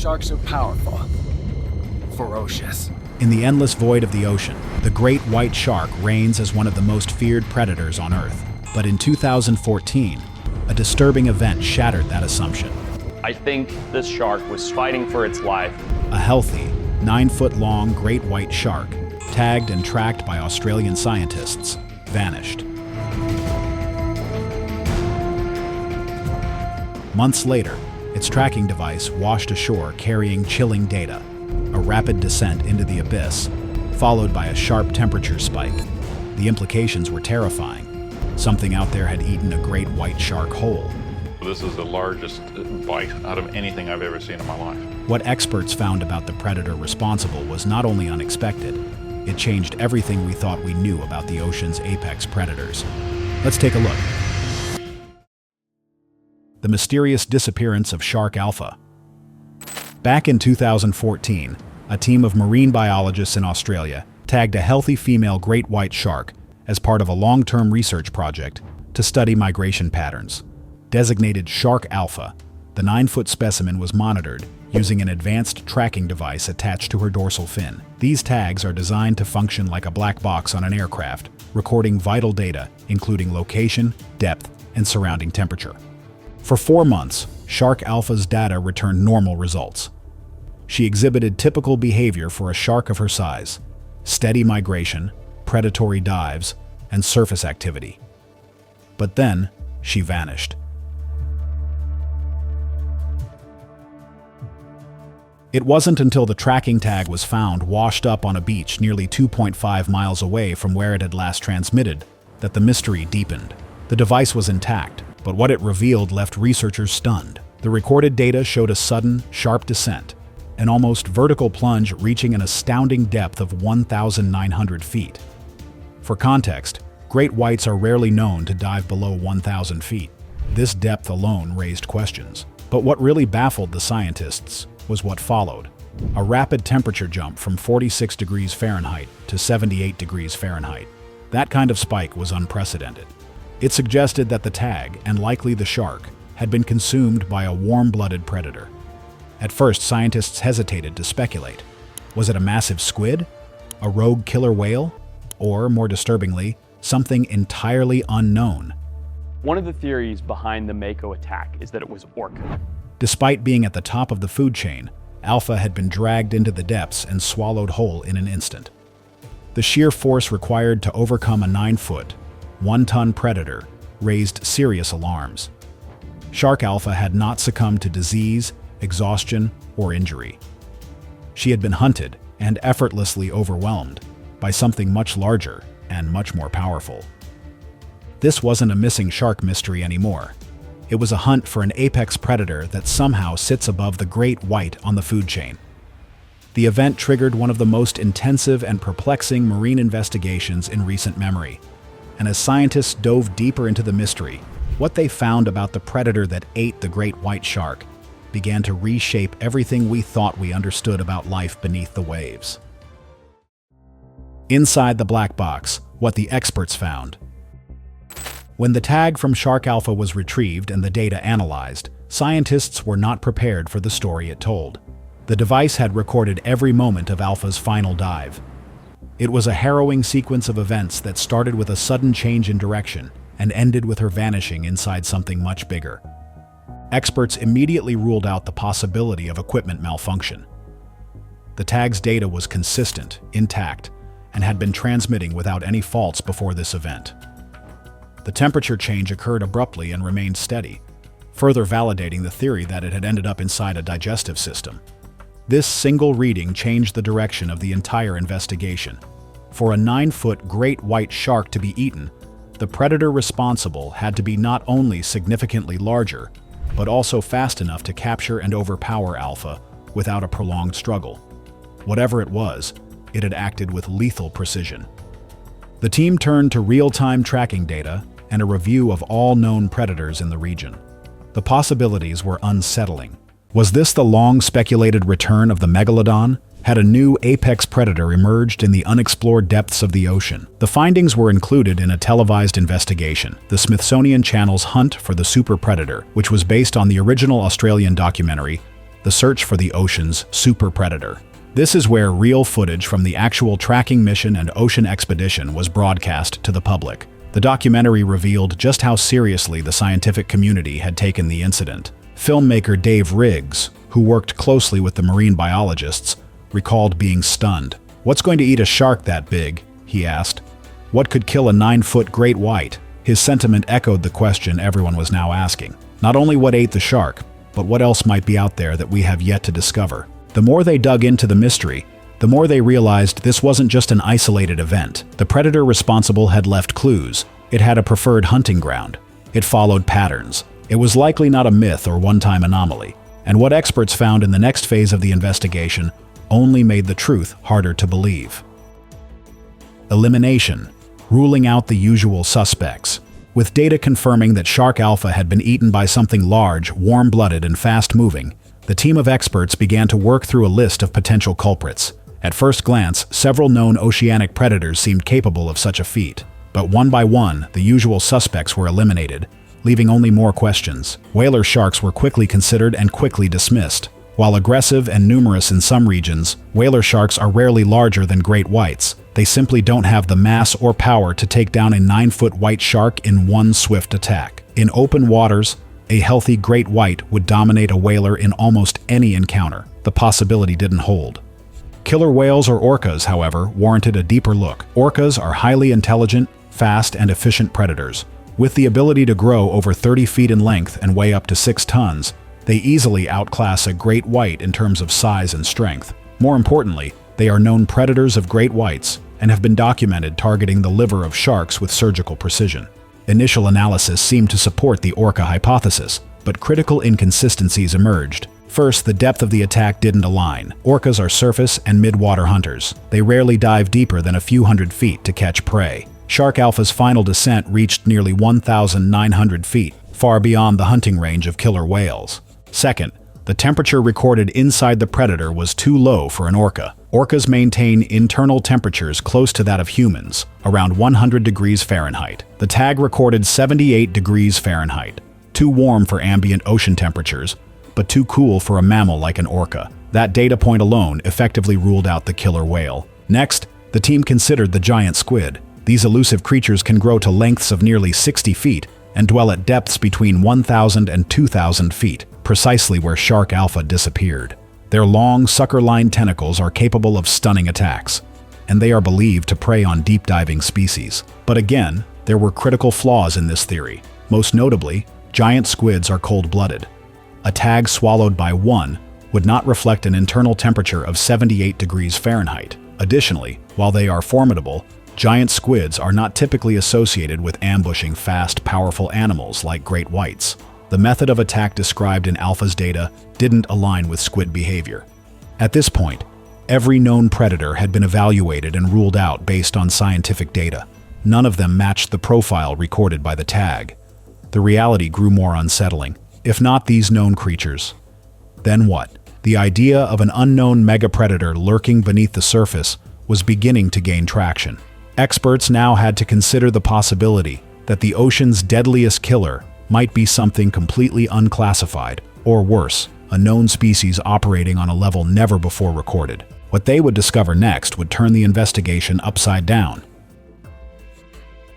sharks are powerful, ferocious. In the endless void of the ocean, the great white shark reigns as one of the most feared predators on Earth. But in 2014, a disturbing event shattered that assumption. I think this shark was fighting for its life. A healthy, 9-foot-long great white shark, tagged and tracked by Australian scientists, vanished. Months later, its tracking device washed ashore carrying chilling data: a rapid descent into the abyss, followed by a sharp temperature spike. The implications were terrifying. Something out there had eaten a great white shark whole. This is the largest bite out of anything I've ever seen in my life. What experts found about the predator responsible was not only unexpected, it changed everything we thought we knew about the ocean's apex predators. Let's take a look. The mysterious disappearance of shark alpha. Back in 2014, a team of marine biologists in Australia tagged a healthy female great white shark as part of a long-term research project to study migration patterns. Designated Shark Alpha, the 9-foot specimen was monitored using an advanced tracking device attached to her dorsal fin. These tags are designed to function like a black box on an aircraft, recording vital data, including location, depth, and surrounding temperature. For 4 months, Shark Alpha's data returned normal results. She exhibited typical behavior for a shark of her size: steady migration, predatory dives, and surface activity. But then, she vanished. It wasn't until the tracking tag was found washed up on a beach nearly 2.5 miles away from where it had last transmitted that the mystery deepened. The device was intact, but what it revealed left researchers stunned. The recorded data showed a sudden, sharp descent, an almost vertical plunge reaching an astounding depth of 1,900 feet. For context, great whites are rarely known to dive below 1,000 feet. This depth alone raised questions. But what really baffled the scientists was what followed: a rapid temperature jump from 46 degrees Fahrenheit to 78 degrees Fahrenheit. That kind of spike was unprecedented. It suggested that the tag, and likely the shark, had been consumed by a warm-blooded predator. At first, scientists hesitated to speculate. Was it a massive squid? A rogue killer whale? Or, more disturbingly, something entirely unknown? One of the theories behind the Mako attack is that it was orca. Despite being at the top of the food chain, Alpha had been dragged into the depths and swallowed whole in an instant. The sheer force required to overcome a 9-foot, 1-ton predator raised serious alarms. Shark Alpha had not succumbed to disease, exhaustion, or injury. She had been hunted and effortlessly overwhelmed by something much larger and much more powerful. This wasn't a missing shark mystery anymore. It was a hunt for an apex predator that somehow sits above the great white on the food chain. The event triggered one of the most intensive and perplexing marine investigations in recent memory. And as scientists dove deeper into the mystery, what they found about the predator that ate the great white shark began to reshape everything we thought we understood about life beneath the waves. Inside the black box, what the experts found. When the tag from Shark Alpha was retrieved and the data analyzed, scientists were not prepared for the story it told. The device had recorded every moment of Alpha's final dive. It was a harrowing sequence of events that started with a sudden change in direction and ended with her vanishing inside something much bigger. Experts immediately ruled out the possibility of equipment malfunction. The tag's data was consistent, intact, and had been transmitting without any faults before this event. The temperature change occurred abruptly and remained steady, further validating the theory that it had ended up inside a digestive system. This single reading changed the direction of the entire investigation. For a 9-foot great white shark to be eaten, the predator responsible had to be not only significantly larger, but also fast enough to capture and overpower Alpha without a prolonged struggle. Whatever it was, it had acted with lethal precision. The team turned to real-time tracking data and a review of all known predators in the region. The possibilities were unsettling. Was this the long-speculated return of the megalodon? Had a new apex predator emerged in the unexplored depths of the ocean? The findings were included in a televised investigation, the Smithsonian Channel's Hunt for the Super Predator, which was based on the original Australian documentary, the search for the ocean's super predator. This is where real footage from the actual tracking mission and ocean expedition was broadcast to the public. The documentary revealed just how seriously the scientific community had taken the incident. Filmmaker Dave Riggs, who worked closely with the marine biologists, recalled being stunned. "What's going to eat a shark that big?" he asked. "What could kill a 9-foot great white?" His sentiment echoed the question everyone was now asking. Not only what ate the shark, but what else might be out there that we have yet to discover. The more they dug into the mystery, the more they realized this wasn't just an isolated event. The predator responsible had left clues. It had a preferred hunting ground. It followed patterns. It was likely not a myth or one-time anomaly. And what experts found in the next phase of the investigation only made the truth harder to believe. Elimination, ruling out the usual suspects. With data confirming that Shark Alpha had been eaten by something large, warm-blooded, and fast-moving, the team of experts began to work through a list of potential culprits. At first glance, several known oceanic predators seemed capable of such a feat. But one by one, the usual suspects were eliminated, leaving only more questions. Whaler sharks were quickly considered and quickly dismissed. While aggressive and numerous in some regions, whaler sharks are rarely larger than great whites. They simply don't have the mass or power to take down a 9-foot white shark in one swift attack. In open waters, a healthy great white would dominate a whaler in almost any encounter. The possibility didn't hold. Killer whales or orcas, however, warranted a deeper look. Orcas are highly intelligent, fast, and efficient predators. With the ability to grow over 30 feet in length and weigh up to 6 tons, they easily outclass a great white in terms of size and strength. More importantly, they are known predators of great whites and have been documented targeting the liver of sharks with surgical precision. Initial analysis seemed to support the orca hypothesis, but critical inconsistencies emerged. First, the depth of the attack didn't align. Orcas are surface and mid-water hunters. They rarely dive deeper than a few hundred feet to catch prey. Shark Alpha's final descent reached nearly 1,900 feet, far beyond the hunting range of killer whales. Second, the temperature recorded inside the predator was too low for an orca. Orcas maintain internal temperatures close to that of humans, around 100 degrees Fahrenheit. The tag recorded 78 degrees Fahrenheit, too warm for ambient ocean temperatures, but too cool for a mammal like an orca. That data point alone effectively ruled out the killer whale. Next, the team considered the giant squid. These elusive creatures can grow to lengths of nearly 60 feet and dwell at depths between 1,000 and 2,000 feet, precisely where Shark Alpha disappeared. Their long, sucker-lined tentacles are capable of stunning attacks, and they are believed to prey on deep-diving species. But again, there were critical flaws in this theory. Most notably, giant squids are cold-blooded. A tag swallowed by one would not reflect an internal temperature of 78 degrees Fahrenheit. Additionally, while they are formidable, giant squids are not typically associated with ambushing fast, powerful animals like great whites. The method of attack described in Alpha's data didn't align with squid behavior. At this point, every known predator had been evaluated and ruled out based on scientific data. None of them matched the profile recorded by the tag. The reality grew more unsettling. If not these known creatures, then what? The idea of an unknown megapredator lurking beneath the surface was beginning to gain traction. Experts now had to consider the possibility that the ocean's deadliest killer might be something completely unclassified, or worse, a known species operating on a level never before recorded. What they would discover next would turn the investigation upside down.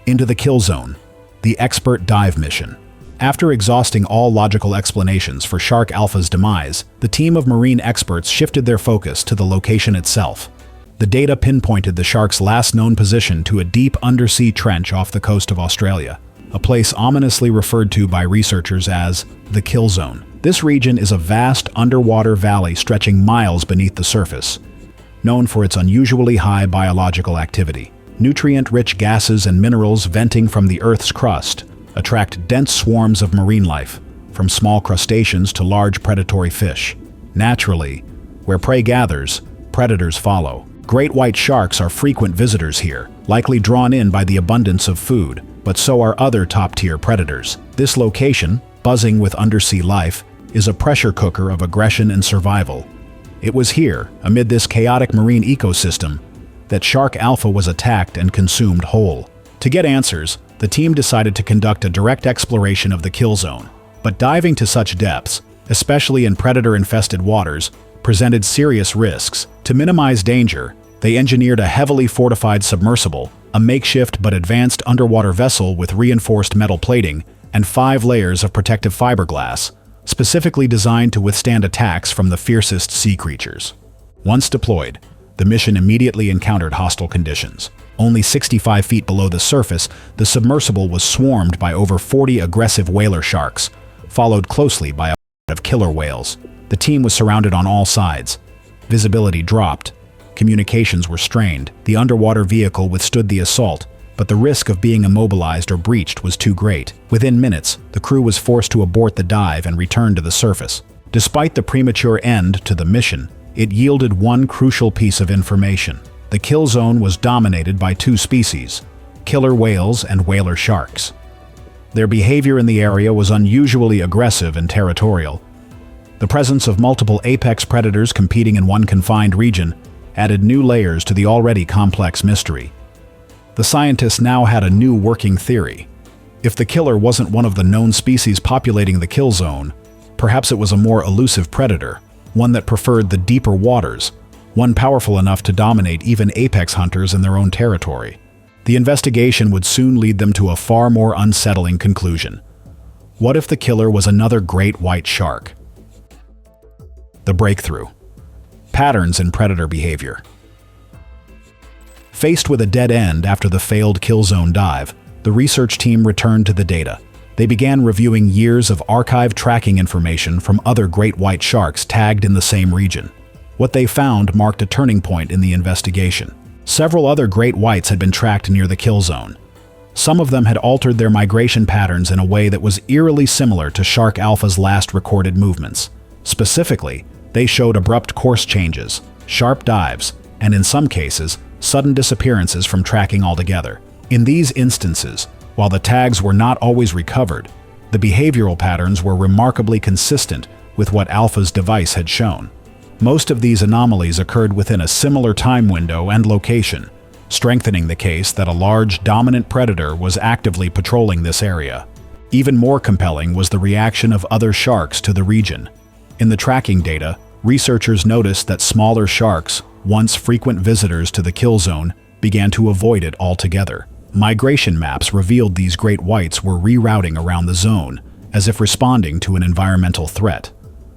Into the kill zone, the expert dive mission. After exhausting all logical explanations for Shark Alpha's demise, the team of marine experts shifted their focus to the location itself. The data pinpointed the shark's last known position to a deep undersea trench off the coast of Australia, a place ominously referred to by researchers as the kill zone. This region is a vast underwater valley stretching miles beneath the surface, known for its unusually high biological activity. Nutrient-rich gases and minerals venting from the Earth's crust attract dense swarms of marine life, from small crustaceans to large predatory fish. Naturally, where prey gathers, predators follow. Great white sharks are frequent visitors here, likely drawn in by the abundance of food, but so are other top-tier predators. This location, buzzing with undersea life, is a pressure cooker of aggression and survival. It was here, amid this chaotic marine ecosystem, that Shark Alpha was attacked and consumed whole. To get answers, the team decided to conduct a direct exploration of the kill zone. But diving to such depths especially in predator-infested waters, presented serious risks. To minimize danger, they engineered a heavily fortified submersible, a makeshift but advanced underwater vessel with reinforced metal plating and 5 layers of protective fiberglass, specifically designed to withstand attacks from the fiercest sea creatures. Once deployed, the mission immediately encountered hostile conditions. Only 65 feet below the surface, the submersible was swarmed by over 40 aggressive whaler sharks, followed closely by a of killer whales. The team was surrounded on all sides. Visibility dropped. Communications were strained. The underwater vehicle withstood the assault, but the risk of being immobilized or breached was too great. Within minutes, the crew was forced to abort the dive and return to the surface. Despite the premature end to the mission, it yielded one crucial piece of information. The kill zone was dominated by 2 species, killer whales and whaler sharks. Their behavior in the area was unusually aggressive and territorial. The presence of multiple apex predators competing in one confined region added new layers to the already complex mystery. The scientists now had a new working theory. If the killer wasn't one of the known species populating the kill zone, perhaps it was a more elusive predator, one that preferred the deeper waters, one powerful enough to dominate even apex hunters in their own territory. The investigation would soon lead them to a far more unsettling conclusion. What if the killer was another great white shark? The breakthrough. Patterns in predator behavior. Faced with a dead end after the failed kill zone dive, the research team returned to the data. They began reviewing years of archived tracking information from other great white sharks tagged in the same region. What they found marked a turning point in the investigation. Several other great whites had been tracked near the kill zone. Some of them had altered their migration patterns in a way that was eerily similar to Shark Alpha's last recorded movements. Specifically, they showed abrupt course changes, sharp dives, and in some cases, sudden disappearances from tracking altogether. In these instances, while the tags were not always recovered, the behavioral patterns were remarkably consistent with what Alpha's device had shown. Most of these anomalies occurred within a similar time window and location, strengthening the case that a large, dominant predator was actively patrolling this area. Even more compelling was the reaction of other sharks to the region. In the tracking data, researchers noticed that smaller sharks, once frequent visitors to the kill zone, began to avoid it altogether. Migration maps revealed these great whites were rerouting around the zone, as if responding to an environmental threat.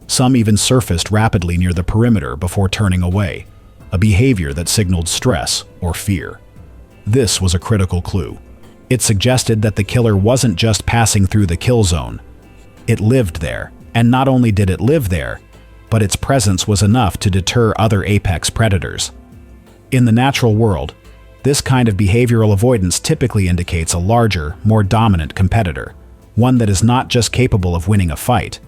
Some even surfaced rapidly near the perimeter before turning away, a behavior that signaled stress or fear. This was a critical clue. It suggested that the killer wasn't just passing through the kill zone. It lived there, and not only did it live there, but its presence was enough to deter other apex predators. In the natural world, this kind of behavioral avoidance typically indicates a larger, more dominant competitor, one that is not just capable of winning a fight,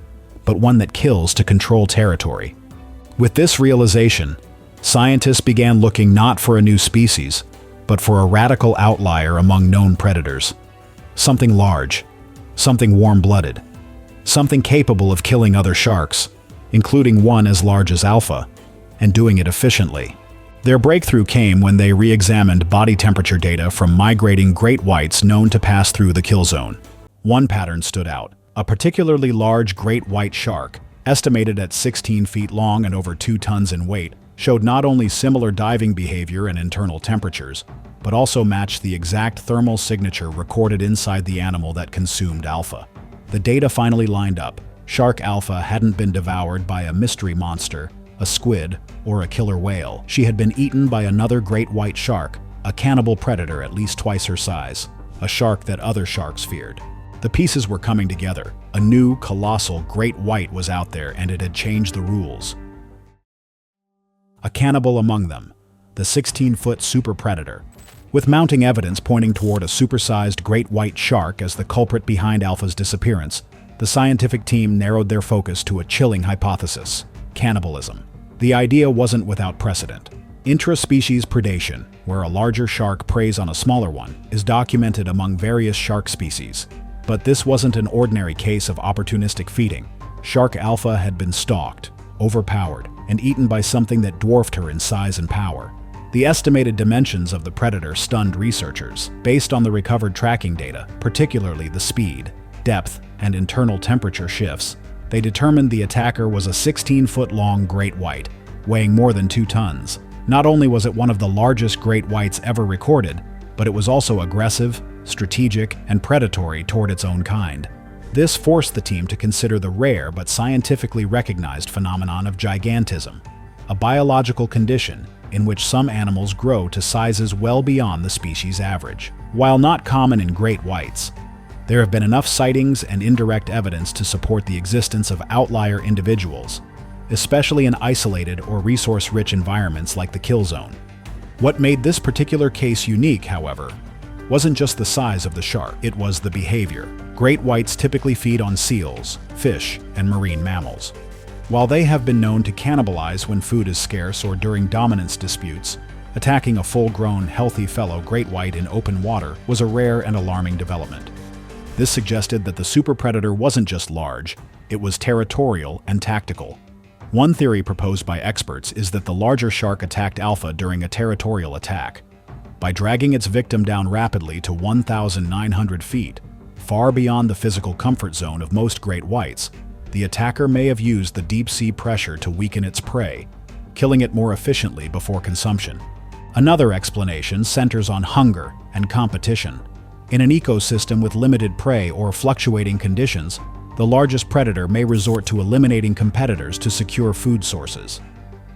but one that kills to control territory. With this realization, scientists began looking not for a new species, but for a radical outlier among known predators. Something large, something warm-blooded, something capable of killing other sharks, including one as large as Alpha, and doing it efficiently. Their breakthrough came when they re-examined body temperature data from migrating great whites known to pass through the kill zone. One pattern stood out. A particularly large great white shark, estimated at 16 feet long and over 2 tons in weight, showed not only similar diving behavior and internal temperatures, but also matched the exact thermal signature recorded inside the animal that consumed Alpha. The data finally lined up. Shark Alpha hadn't been devoured by a mystery monster, a squid, or a killer whale. She had been eaten by another great white shark, a cannibal predator at least twice her size, a shark that other sharks feared. The pieces were coming together. A new, colossal great white was out there, and it had changed the rules. A cannibal among them, the 16-foot super predator. With mounting evidence pointing toward a supersized great white shark as the culprit behind Alpha's disappearance, the scientific team narrowed their focus to a chilling hypothesis: cannibalism. The idea wasn't without precedent. Intraspecies predation, where a larger shark preys on a smaller one, is documented among various shark species. But this wasn't an ordinary case of opportunistic feeding. Shark Alpha had been stalked, overpowered, and eaten by something that dwarfed her in size and power. The estimated dimensions of the predator stunned researchers. Based on the recovered tracking data, particularly the speed, depth, and internal temperature shifts, They determined the attacker was a 16-foot-long great white, weighing more than 2 tons. Not only was it one of the largest great whites ever recorded, but it was also aggressive, strategic, and predatory toward its own kind. This forced the team to consider the rare but scientifically recognized phenomenon of gigantism, a biological condition in which some animals grow to sizes well beyond the species average. While not common in great whites, there have been enough sightings and indirect evidence to support the existence of outlier individuals, especially in isolated or resource-rich environments like the kill zone. What made this particular case unique, however, wasn't just the size of the shark, it was the behavior. Great whites typically feed on seals, fish, and marine mammals. While they have been known to cannibalize when food is scarce or during dominance disputes, attacking a full-grown, healthy fellow great white in open water was a rare and alarming development. This suggested that the super predator wasn't just large, it was territorial and tactical. One theory proposed by experts is that the larger shark attacked alpha during a territorial attack. By dragging its victim down rapidly to 1,900 feet, far beyond the physical comfort zone of most great whites, the attacker may have used the deep-sea pressure to weaken its prey, killing it more efficiently before consumption. Another explanation centers on hunger and competition. In an ecosystem with limited prey or fluctuating conditions, the largest predator may resort to eliminating competitors to secure food sources.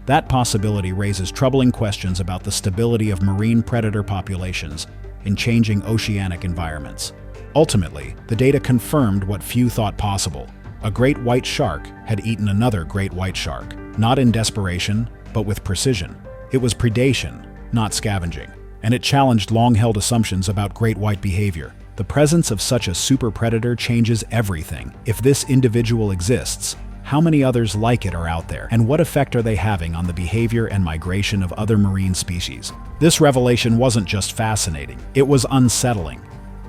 That possibility raises troubling questions about the stability of marine predator populations in changing oceanic environments. Ultimately, the data confirmed what few thought possible. A great white shark had eaten another great white shark, not in desperation, but with precision. It was predation, not scavenging, and it challenged long-held assumptions about great white behavior. The presence of such a super predator changes everything. If this individual exists, how many others like it are out there, and what effect are they having on the behavior and migration of other marine species? This revelation wasn't just fascinating, it was unsettling.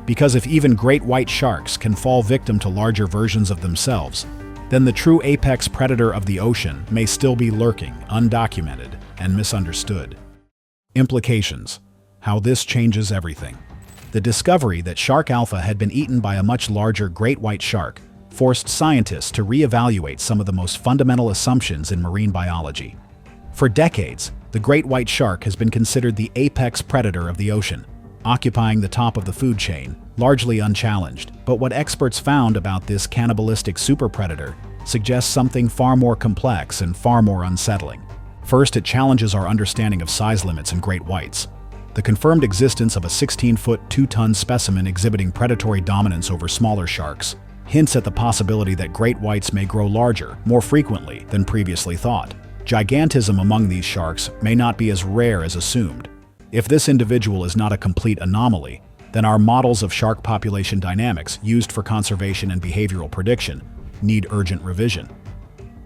Because if even great white sharks can fall victim to larger versions of themselves, then the true apex predator of the ocean may still be lurking, undocumented, and misunderstood. Implications: how this changes everything. The discovery that shark alpha had been eaten by a much larger great white shark forced scientists to reevaluate some of the most fundamental assumptions in marine biology. For decades, the great white shark has been considered the apex predator of the ocean, occupying the top of the food chain, largely unchallenged. But what experts found about this cannibalistic superpredator suggests something far more complex and far more unsettling. First, it challenges our understanding of size limits in great whites. The confirmed existence of a 16-foot, 2-ton specimen exhibiting predatory dominance over smaller sharks hints at the possibility that great whites may grow larger, more frequently than previously thought. Gigantism among these sharks may not be as rare as assumed. If this individual is not a complete anomaly, then our models of shark population dynamics used for conservation and behavioral prediction need urgent revision.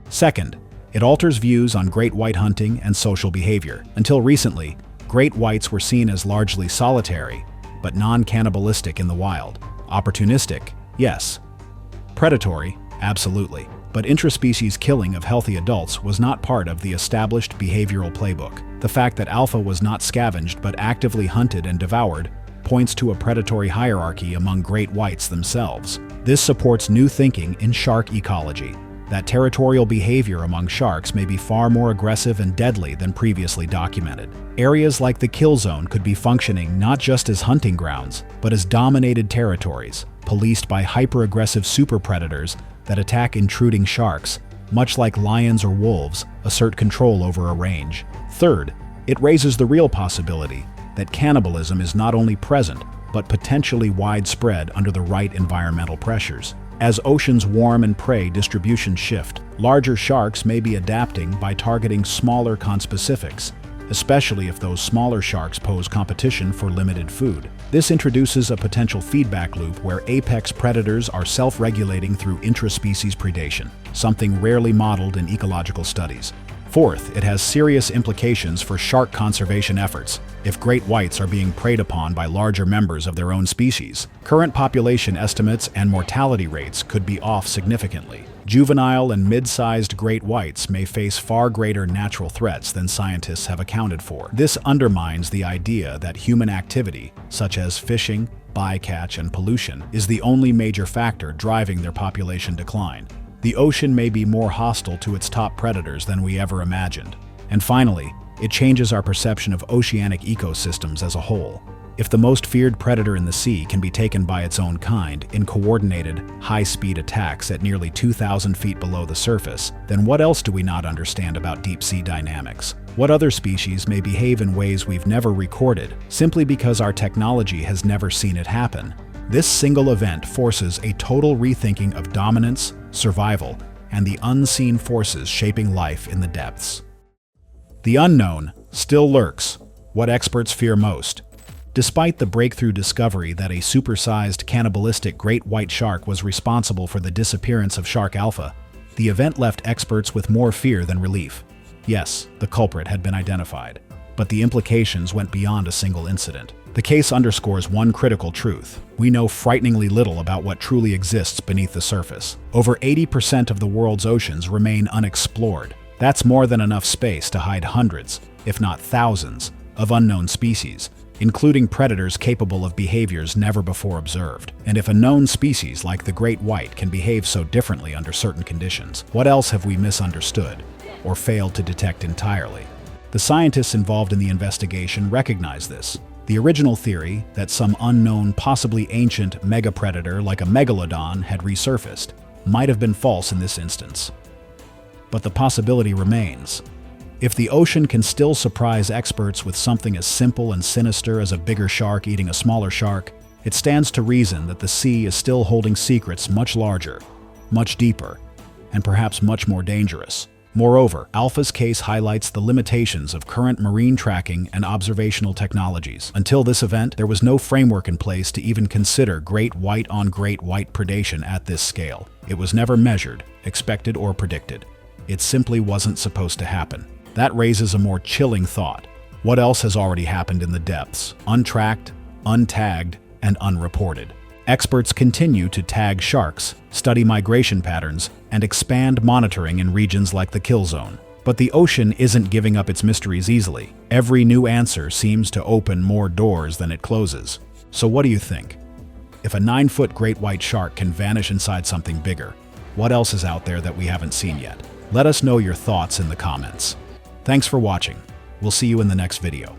Second, it alters views on great white hunting and social behavior. Until recently, great whites were seen as largely solitary, but non-cannibalistic in the wild. Opportunistic, yes. Predatory, absolutely. But intraspecies killing of healthy adults was not part of the established behavioral playbook. The fact that alpha was not scavenged but actively hunted and devoured points to a predatory hierarchy among great whites themselves. This supports new thinking in shark ecology, that territorial behavior among sharks may be far more aggressive and deadly than previously documented. Areas like the kill zone could be functioning not just as hunting grounds, but as dominated territories, policed by hyper-aggressive superpredators that attack intruding sharks, much like lions or wolves, assert control over a range. Third, it raises the real possibility that cannibalism is not only present, but potentially widespread under the right environmental pressures. As oceans warm and prey distribution shift, larger sharks may be adapting by targeting smaller conspecifics, especially if those smaller sharks pose competition for limited food. This introduces a potential feedback loop where apex predators are self-regulating through intraspecies predation, something rarely modeled in ecological studies. Fourth, it has serious implications for shark conservation efforts. If great whites are being preyed upon by larger members of their own species, current population estimates and mortality rates could be off significantly. Juvenile and mid-sized great whites may face far greater natural threats than scientists have accounted for. This undermines the idea that human activity, such as fishing, bycatch, and pollution, is the only major factor driving their population decline. The ocean may be more hostile to its top predators than we ever imagined. And finally, it changes our perception of oceanic ecosystems as a whole. If the most feared predator in the sea can be taken by its own kind in coordinated, high-speed attacks at nearly 2,000 feet below the surface, then what else do we not understand about deep-sea dynamics? What other species may behave in ways we've never recorded, simply because our technology has never seen it happen? This single event forces a total rethinking of dominance, survival, and the unseen forces shaping life in the depths. The unknown still lurks, what experts fear most. Despite the breakthrough discovery that a supersized cannibalistic great white shark was responsible for the disappearance of Shark Alpha, the event left experts with more fear than relief. Yes, the culprit had been identified, but the implications went beyond a single incident. The case underscores one critical truth. We know frighteningly little about what truly exists beneath the surface. Over 80% of the world's oceans remain unexplored. That's more than enough space to hide hundreds, if not thousands, of unknown species, including predators capable of behaviors never before observed. And if a known species like the great white can behave so differently under certain conditions, what else have we misunderstood or failed to detect entirely? The scientists involved in the investigation recognize this. The original theory that some unknown, possibly ancient megapredator like a megalodon had resurfaced might have been false in this instance. But the possibility remains. If the ocean can still surprise experts with something as simple and sinister as a bigger shark eating a smaller shark, it stands to reason that the sea is still holding secrets much larger, much deeper, and perhaps much more dangerous. Moreover, Alpha's case highlights the limitations of current marine tracking and observational technologies. Until this event, there was no framework in place to even consider great white on great white predation at this scale. It was never measured, expected, or predicted. It simply wasn't supposed to happen. That raises a more chilling thought. What else has already happened in the depths, untracked, untagged, and unreported? Experts continue to tag sharks, study migration patterns, and expand monitoring in regions like the kill zone. But the ocean isn't giving up its mysteries easily. Every new answer seems to open more doors than it closes. So what do you think? If a 9-foot great white shark can vanish inside something bigger, what else is out there that we haven't seen yet? Let us know your thoughts in the comments. Thanks for watching. We'll see you in the next video.